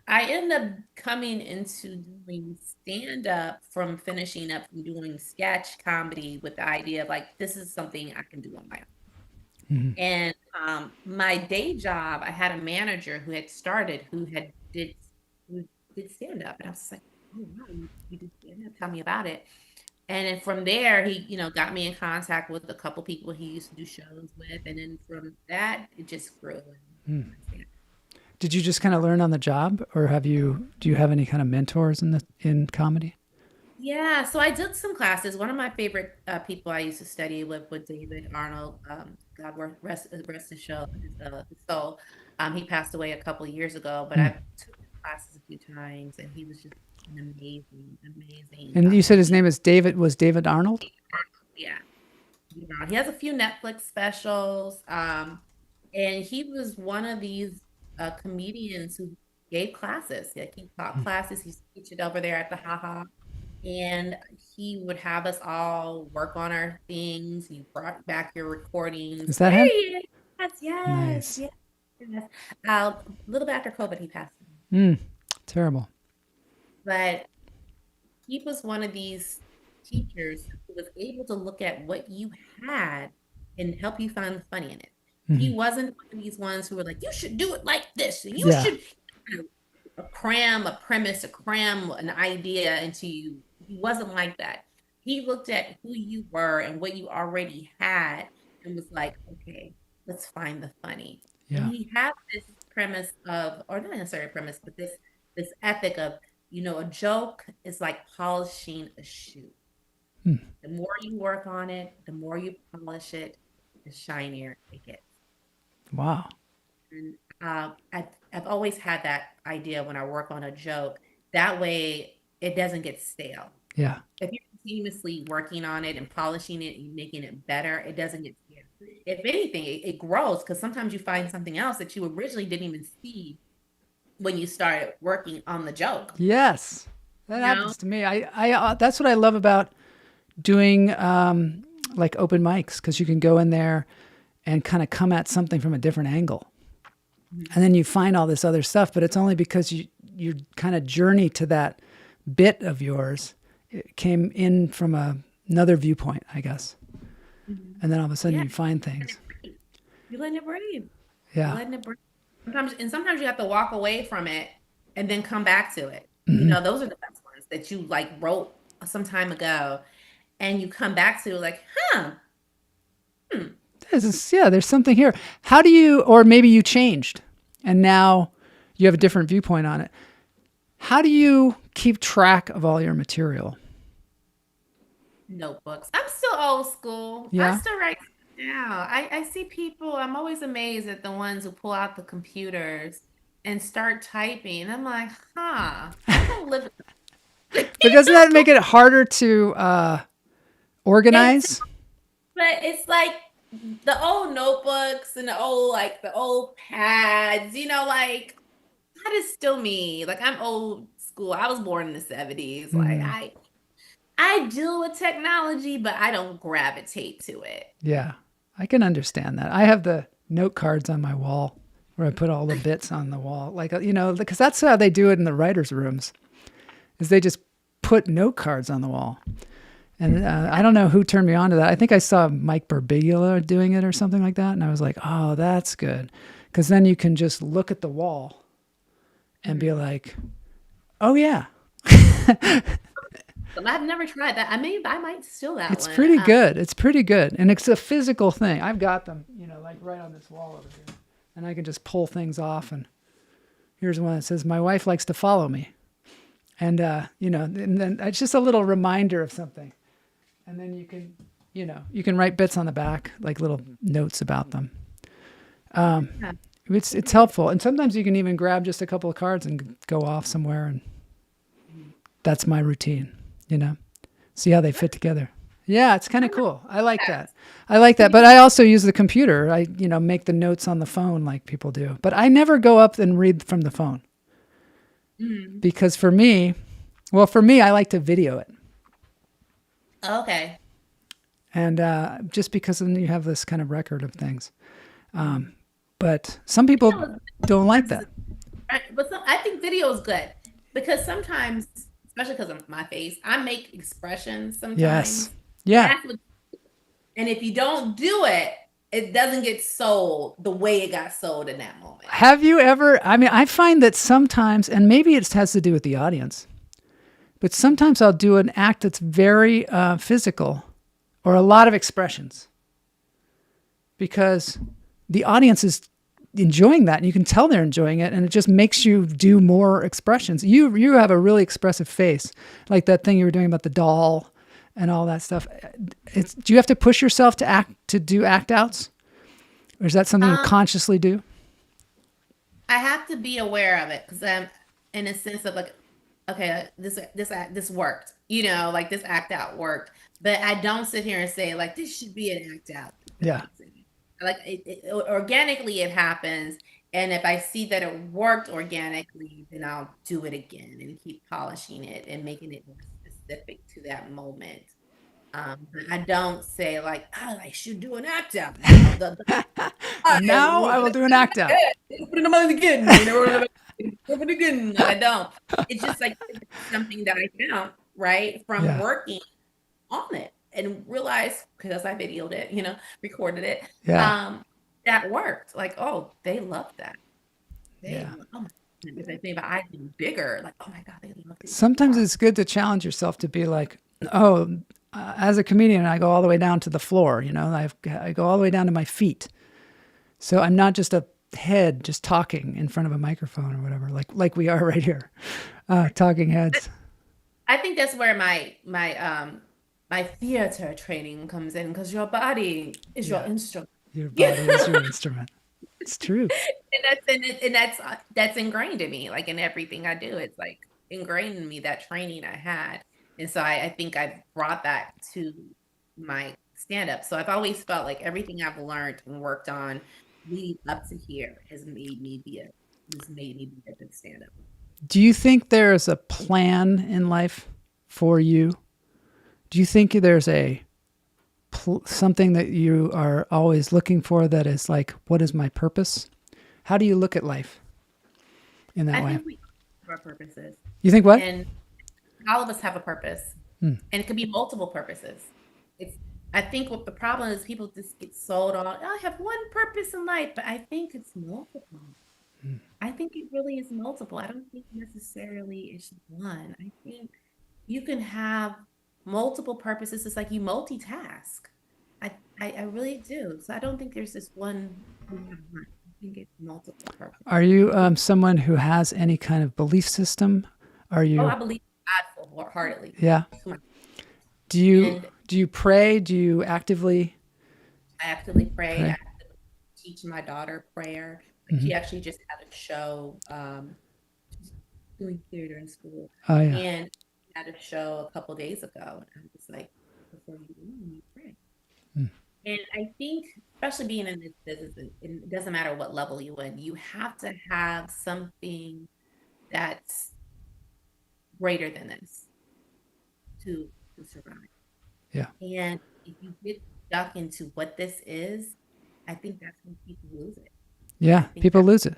I end up coming into doing stand up from finishing up from doing sketch comedy with the idea of like, this is something I can do on my own. Mhm. And my day job, I had a manager who had started who did stand up, and I was like, oh wow, you did stand up? Tell me about it. And then from there, he got me in contact with a couple people he used to do shows with, and then from that, it just grew. Hmm. Did you just kind of learn on the job, or do you have any kind of mentors in comedy? Yeah, so I took some classes. One of my favorite people I used to study with David Arnold. God rest his soul. He passed away a couple of years ago, but Hmm. I took his classes a few times, and he was just an amazing. And you said his name is David. Was David Arnold? Yeah, he has a few Netflix specials, and he was one of these comedians who gave classes. Like he taught classes. He's teaching over there at the Ha. And he would have us all work on our things. He brought back your recordings. Is that him? Yes, Nice. yes. A little bit after COVID, he passed away. Terrible. But he was one of these teachers who was able to look at what you had and help you find the funny in it. He wasn't one of these ones who were like, you should do it like this, and you should cram a premise, cram an idea into you. He wasn't like that. He looked at who you were and what you already had and was like, okay, let's find the funny. Yeah. And he had this premise of, or not necessarily a premise, but this ethic of, a joke is like polishing a shoe. The more you work on it, the more you polish it, the shinier it gets. Wow. And I've always had that idea when I work on a joke. That way, it doesn't get stale. Yeah. If you're continuously working on it and polishing it and making it better, it doesn't get stale. If anything, it grows because sometimes you find something else that you originally didn't even see when you started working on the joke. Yes, that happens to me. I that's what I love about doing like open mics, because you can go in there and kind of come at something from a different angle. And then you find all this other stuff, but it's only because you kind of journey to that bit of yours. It came in from another viewpoint, I guess. And then all of a sudden you find things. You're letting it breathe. Yeah. You're letting it breathe. Sometimes you have to walk away from it and then come back to it. Those are the best ones that you like wrote some time ago and you come back to like, There's something here. How do you, or maybe you changed and now you have a different viewpoint on it. How do you keep track of all your material? Notebooks. I'm still old school. Yeah. I still write now. I see people, I'm always amazed at the ones who pull out the computers and start typing. And I'm like, I don't live. But doesn't that make it harder to organize? But it's like the old notebooks and the old pads, like that is still me. Like I'm old school. I was born in the 70s. Like I deal with technology, but I don't gravitate to it. Yeah, I can understand that. I have the note cards on my wall where I put all the bits on the wall. Like, because that's how they do it in the writers' rooms, is they just put note cards on the wall. And I don't know who turned me on to that. I think I saw Mike Birbiglia doing it or something like that. And I was like, oh, that's good. Because then you can just look at the wall and be like, oh, yeah. The I've never tried that. I might steal that It's one. pretty good. It's pretty good. And it's a physical thing. I've got them, like right on this wall over here. And I can just pull things off. And here's one that says, "My wife likes to follow me." And, and then it's just a little reminder of something. And then you can write bits on the back, like little notes about them. It's helpful. And sometimes you can even grab just a couple of cards and go off somewhere. And that's my routine, see how they fit together. Yeah, it's kind of cool. I like that. But I also use the computer. I, make the notes on the phone like people do. But I never go up and read from the phone. Because for me, I like to video it. Okay. And just because then you have this kind of record of things. But some people don't like that. But I think video is good because sometimes, especially because of my face, I make expressions sometimes. Yes. Yeah. And if you don't do it, it doesn't get sold the way it got sold in that moment. Have you ever, I find that sometimes, and maybe it has to do with the audience, but sometimes I'll do an act that's very physical or a lot of expressions because the audience is enjoying that and you can tell they're enjoying it and it just makes you do more expressions. You have a really expressive face, like that thing you were doing about the doll and all that stuff. Do you have to push yourself to do act outs? Or is that something you consciously do? I have to be aware of it because I'm in a sense of like, okay, this worked, like this act out worked, but I don't sit here and say like, this should be an act out. Yeah. Like it organically it happens. And if I see that it worked organically, then I'll do it again and keep polishing it and making it more specific to that moment. But I don't say like, I should do an act out. Now I will do an act out. Put it on again. Open again. I don't. It's just like something that I found right from working on it and realized because I videoed it, recorded it. Yeah. That worked. Like, oh, they love that. If they think about I do bigger, like, oh my God, they love it. Sometimes it's good to challenge yourself to be like, as a comedian, I go all the way down to the floor. I go all the way down to my feet. So I'm not just a head just talking in front of a microphone or whatever, like we are right here, talking heads. I think that's where my theater training comes in because your body is your instrument. Your body is your instrument. It's true. And that's ingrained in me, like in everything I do. It's like ingrained in me, that training I had. And so I think I've brought that to my stand-up. So I've always felt like everything I've learned and worked on leading up to here has made me be a good stand-up. Do you think there's a plan in life for you? Do you think there's something that you are always looking for that is like, what is my purpose? How do you look at life in that way? I think we have our purposes. You think what? And all of us have a purpose. And it could be multiple purposes. I think what the problem is people just get sold on, I have one purpose in life, but I think it's multiple. I think it really is multiple. I don't think necessarily it's one. I think you can have multiple purposes. It's like you multitask. I really do. So I don't think there's this one. I think it's multiple purposes. Are you someone who has any kind of belief system? Are you? Oh, I believe in God wholeheartedly. Yeah. Do you pray? Do you actively? I actively pray. I actively teach my daughter prayer. She actually just had a show doing theater in school. Oh, yeah. And had a show a couple days ago. And I was like, before you do, you pray. And I think, especially being in this business, it doesn't matter what level you're in, you have to have something that's greater than this to survive. Yeah. And if you get stuck into what this is, I think that's when people lose it. Yeah, people lose it.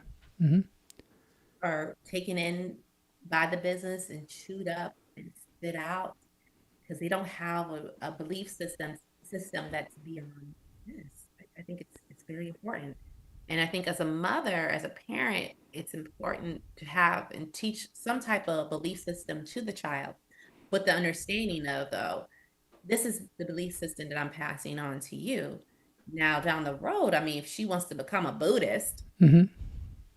Are taken in by the business and chewed up and spit out because they don't have a belief system that's beyond this. I think it's very important. And I think as a mother, as a parent, it's important to have and teach some type of belief system to the child with the understanding of, though, this is the belief system that I'm passing on to you. Now down the road, I mean, if she wants to become a Buddhist, she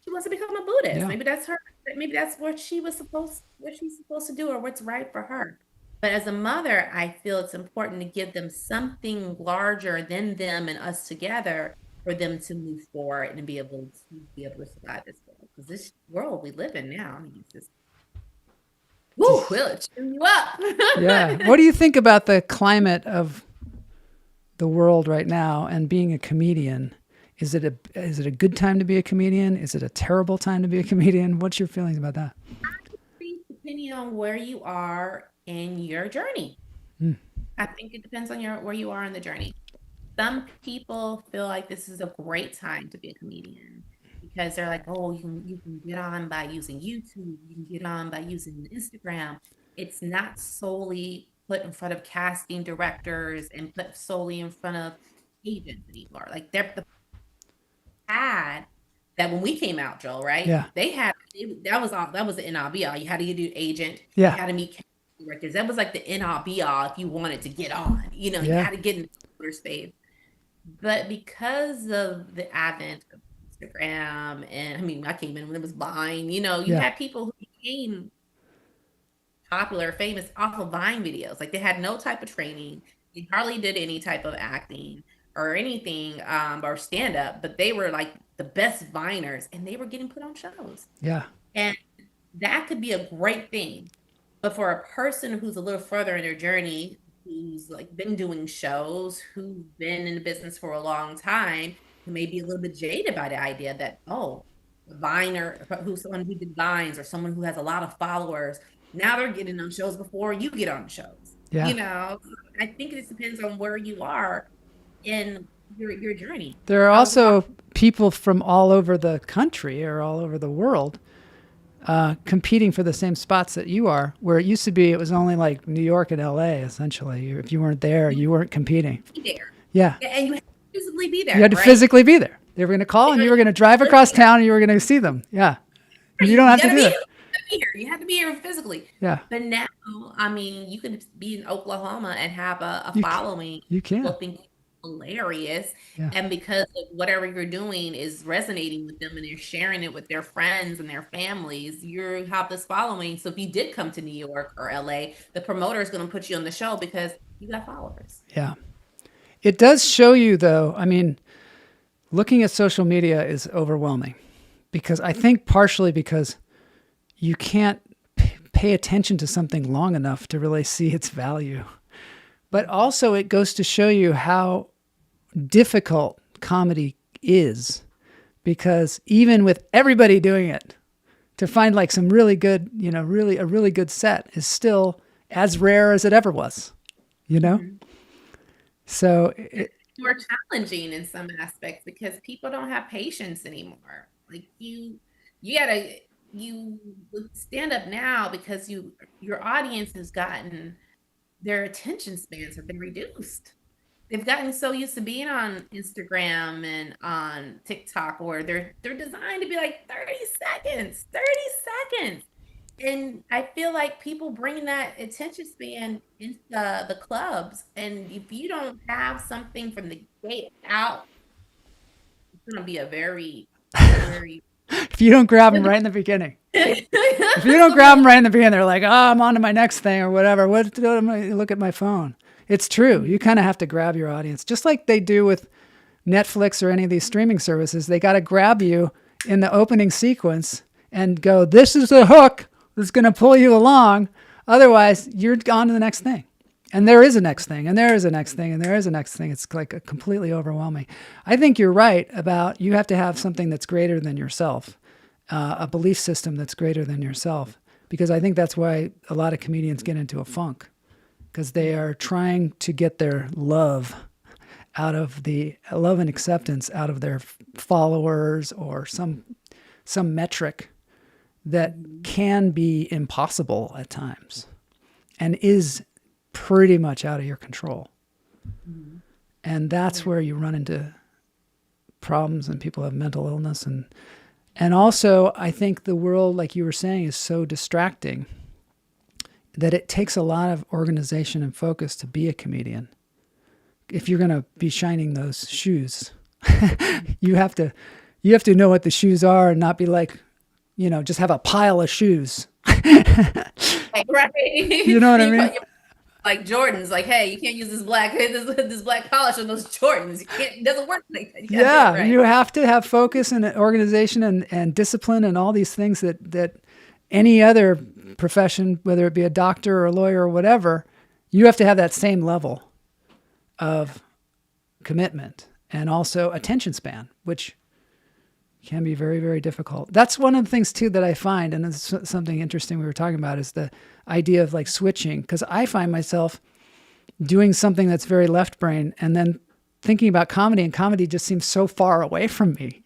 wants to become a Buddhist. Yeah. Maybe that's her. Maybe that's what she's supposed to do, or what's right for her. But as a mother, I feel it's important to give them something larger than them and us together for them to move forward and be able to survive this world. Because this world we live in now, I mean, it's just, woo, will it chew you up? Yeah. What do you think about the climate of the world right now and being a comedian? Is it a good time to be a comedian? Is it a terrible time to be a comedian? What's your feelings about that? I think depending on where you are in your journey. I think it depends on where you are in the journey. Some people feel like this is a great time to be a comedian because they're like, oh, you can get on by using YouTube, you can get on by using Instagram. It's not solely put in front of casting directors and put solely in front of agents anymore. Like that when we came out, Joel, right? Yeah. That was the end all be all. You had to do agent. Yeah. You had to meet casting directors. That was like the end all be all if you wanted to get on. You know, you had to get in the space. But because of the advent of Instagram, and I mean, I came in when it was Vine, you know, you had people who became popular, famous off of Vine videos. Like they had no type of training. They hardly did any type of acting or anything, or stand up, but they were like the best Viners and they were getting put on shows. Yeah. And that could be a great thing. But for a person who's a little further in their journey, who's like been doing shows, who's been in the business for a long time, who may be a little bit jaded by the idea that, oh, a Viner, who's someone who did Vines or someone who has a lot of followers, now they're getting on shows before you get on shows. Yeah. You know, I think it just depends on where you are in your journey. There are also people from all over the country or all over the world competing for the same spots that you are, where it used to be it was only like New York and LA, essentially. If you weren't there, you weren't competing. Be there. Yeah. And you had to physically be there. You had to right? physically be there. They were going to call and you were going to drive across town and you were going to see them. Yeah. You don't have to do it. You have to be here physically. Yeah. But now, I mean, you could be in Oklahoma and have a following. You can. People think hilarious. Yeah. And because of whatever you're doing is resonating with them and they're sharing it with their friends and their families, you have this following. So if you did come to New York or LA, the promoter is going to put you on the show because you got followers. Yeah. It does show you, though, I mean, looking at social media is overwhelming because I think partially because you can't pay attention to something long enough to really see its value. But also it goes to show you how difficult comedy is, because even with everybody doing it, to find like some really good, you know, a really good set is still as rare as it ever was, you know? Mm-hmm. So it's more challenging in some aspects because people don't have patience anymore. Like you stand up now because your audience has gotten, their attention spans have been reduced. They've gotten so used to being on Instagram and on TikTok where they're designed to be like 30 seconds. And I feel like people bring that attention span into the clubs. And if you don't have something from the gate out, it's going to be a very if you don't grab them right in the beginning. If you don't grab them right in the beginning, they're like, oh, I'm on to my next thing or whatever. Look at my phone. It's true. You kind of have to grab your audience, just like they do with Netflix or any of these streaming services. They got to grab you in the opening sequence and go, this is the hook that's going to pull you along. Otherwise, you're on to the next thing. And there is a next thing, and there is a next thing, and there is a next thing. It's like completely overwhelming. I think you're right about you have to have something that's greater than yourself, a belief system that's greater than yourself, because I think that's why a lot of comedians get into a funk, because they are trying to get their love and acceptance out of their followers or some metric that can be impossible at times and is pretty much out of your control. Mm-hmm. And that's where you run into problems and people have mental illness. And also I think the world, like you were saying, is so distracting. that it takes a lot of organization and focus to be a comedian. If you're going to be shining those shoes, you have to know what the shoes are and not be like, just have a pile of shoes. Right. You know what I mean? Like Jordans, like, hey, you can't use this black polish on those Jordans. It doesn't work like that. You have to have focus and organization and discipline and all these things that any other profession, whether it be a doctor or a lawyer or whatever, you have to have that same level of commitment and also attention span, which can be very, very difficult. That's one of the things too that I find, and it's something interesting we were talking about, is the idea of like switching, because I find myself doing something that's very left brain and then thinking about comedy, and comedy just seems so far away from me,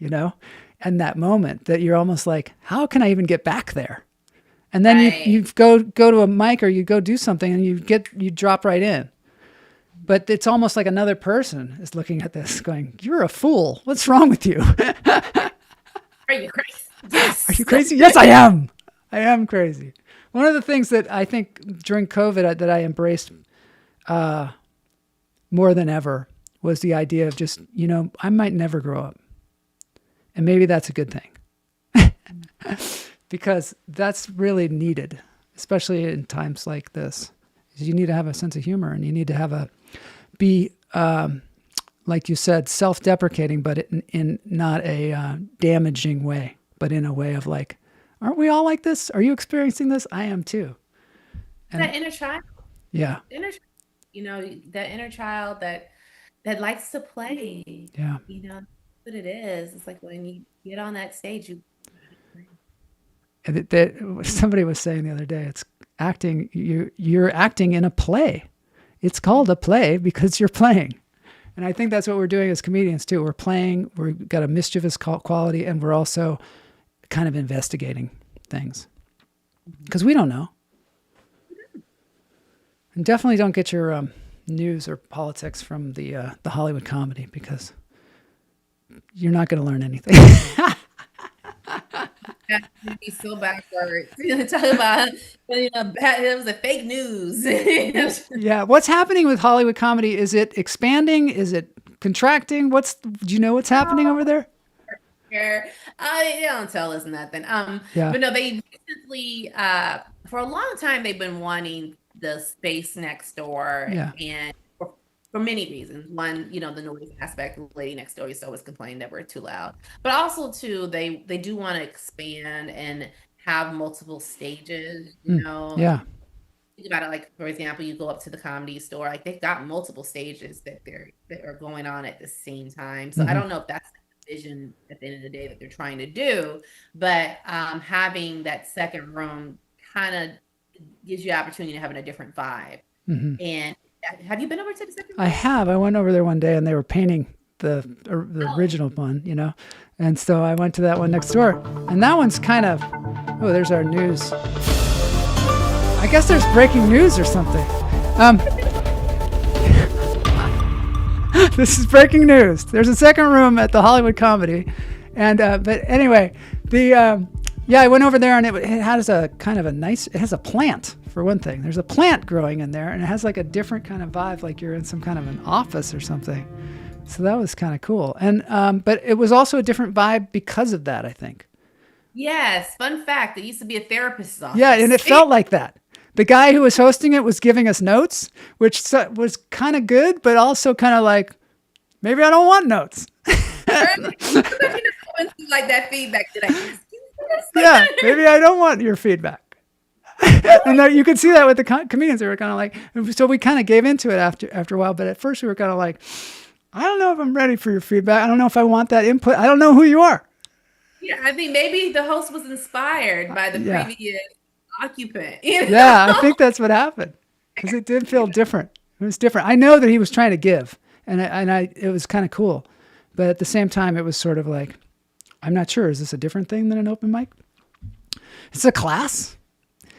and that moment that you're almost like, how can I even get back there? And then you go to a mic or you go do something and you drop right in. But it's almost like another person is looking at this going, you're a fool. What's wrong with you? Are you crazy? Yes. Are you crazy? Yes, I am. I am crazy. One of the things that I think during COVID that I embraced more than ever was the idea of just, I might never grow up. And maybe that's a good thing. Because that's really needed, especially in times like this. You need to have a sense of humor, and you need to be like you said, self-deprecating, but in not a damaging way, but in a way of like, aren't we all like this? Are you experiencing this? I am too. And that inner child. Yeah. That inner child that likes to play. Yeah. That's what it is. It's like when you get on that stage, somebody was saying the other day, it's acting. You're acting in a play. It's called a play because you're playing. And I think that's what we're doing as comedians too. We're playing, we've got a mischievous quality, and we're also kind of investigating things because we don't know. And definitely don't get your news or politics from the Hollywood comedy, because you're not going to learn anything. That would be so backwards. Talk about, it was a fake news. Yeah. What's happening with Hollywood comedy? Is it expanding? Is it contracting? Do you know what's happening over there? They don't tell us nothing. But no, they recently, for a long time, they've been wanting the space next door. Yeah. And for many reasons. One, the noise aspect. The lady next door used to always complain that we're too loud. But also, too, they do want to expand and have multiple stages. Yeah. Think about it, like, for example, you go up to the Comedy Store, like they've got multiple stages that are going on at the same time. So I don't know if that's the vision at the end of the day that they're trying to do, but having that second room kind of gives you the opportunity to have a different vibe. Mm-hmm. And have you been over to the second room? I have. I went over there one day and they were painting the original one, and so I went to that one next door, and that one's kind of, there's our news. I guess there's breaking news or something. This is breaking news. There's a second room at the Hollywood Comedy, and but anyway, I went over there, and it has a kind of it has a plant for one thing. There's a plant growing in there, and it has like a different kind of vibe, like you're in some kind of an office or something. So that was kind of cool, and but it was also a different vibe because of that, I think. Yes, fun fact. It used to be a therapist's office. Yeah, and it felt like that. The guy who was hosting it was giving us notes, which was kind of good, but also kind of like, maybe I don't want notes. Like that feedback today. Yeah, maybe I don't want your feedback. And you could see that with the comedians. They were kind of like, so we kind of gave into it after a while, but at first we were kind of like, I don't know if I'm ready for your feedback. I don't know if I want that input. I don't know who you are. Yeah, I think maybe the host was inspired by the previous occupant. Yeah, I think that's what happened, because it did feel different. It was different. I know that he was trying to give, and it was kind of cool, but at the same time, it was sort of like, I'm not sure. Is this a different thing than an open mic? It's a class.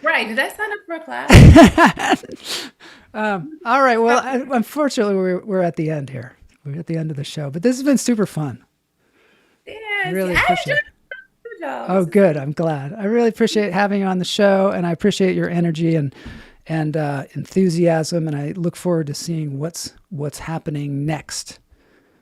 Right. Did I sign up for a class? All right. Well, unfortunately, we're at the end here. We're at the end of the show, but this has been super fun. Yes, I really appreciate it. Oh, good. I'm glad. I really appreciate having you on the show, and I appreciate your energy and and enthusiasm. And I look forward to seeing what's happening next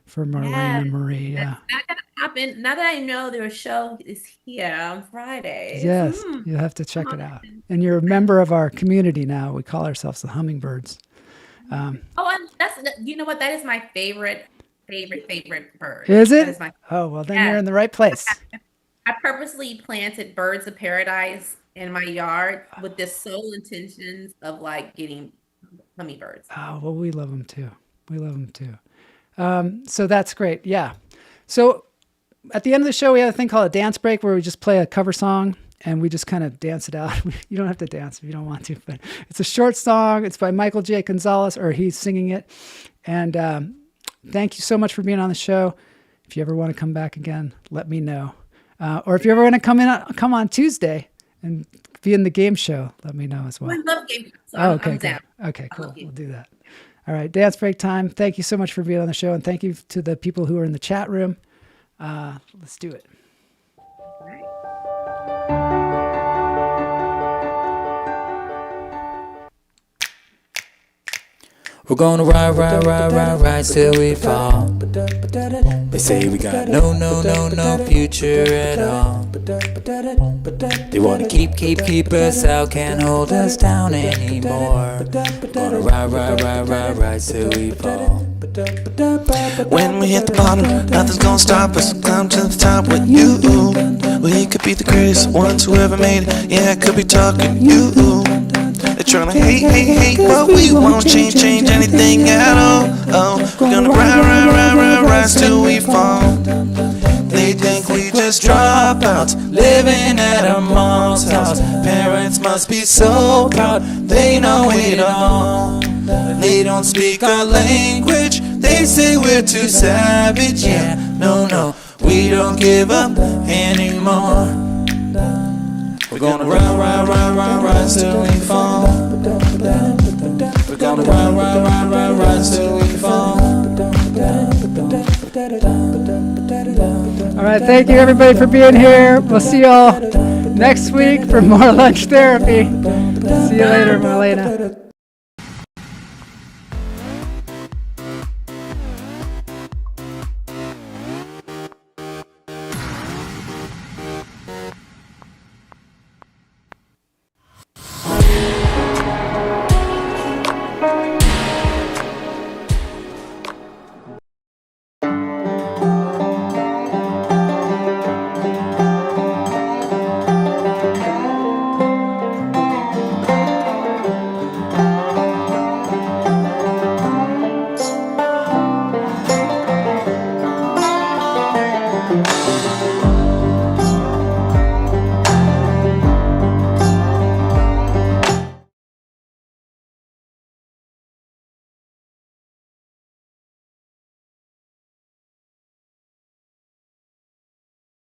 for Marlana Marie. Yeah. That's not gonna happen. Now that I know their show is here on Friday. Yes, you have to check it out. And you're a member of our community now. We call ourselves the Hummingbirds. And that's, you know what? That is my favorite bird. Is That it? is my, Oh, well, then you're in the right place. I purposely planted birds of paradise in my yard with the sole intentions of like getting hummingbirds. Oh, well, we love them too. We love them too. So that's great. Yeah. So at the end of the show, we have a thing called a dance break where we just play a cover song and we just kind of dance it out. You don't have to dance if you don't want to, but it's a short song. It's by Michael J. Gonzalez, or he's singing it. And thank you so much for being on the show. If you ever want to come back again, let me know. Or if you ever want to come on Tuesday and be in the game show, let me know as well. I love game shows, so Okay, I'm good. down. Okay, cool. We'll do that. All right, dance break time. Thank you so much for being on the show, and thank you to the people who are in the chat room. Let's do it. All right. We're gonna ride till we fall. They say we got no future at all. They wanna keep us out, can't hold us down anymore. Gonna ride till we fall. When we hit the bottom, nothing's gonna stop us. Climb to the top with you. We could be the greatest ones who ever made it. Yeah, I could be talking you. They're tryna hate, but we won't change anything at all. Oh, we're gonna rise till we fall. They think we just dropouts, Living at our mom's house. Parents must be so proud, they know it all. They don't speak our language, they say we're too savage. Yeah, no, we don't give up anymore. We're gonna ride till we fall. We're gonna ride till we fall. All right, thank you everybody for being here. We'll see y'all next week for more lunch therapy. See you later, Marlena.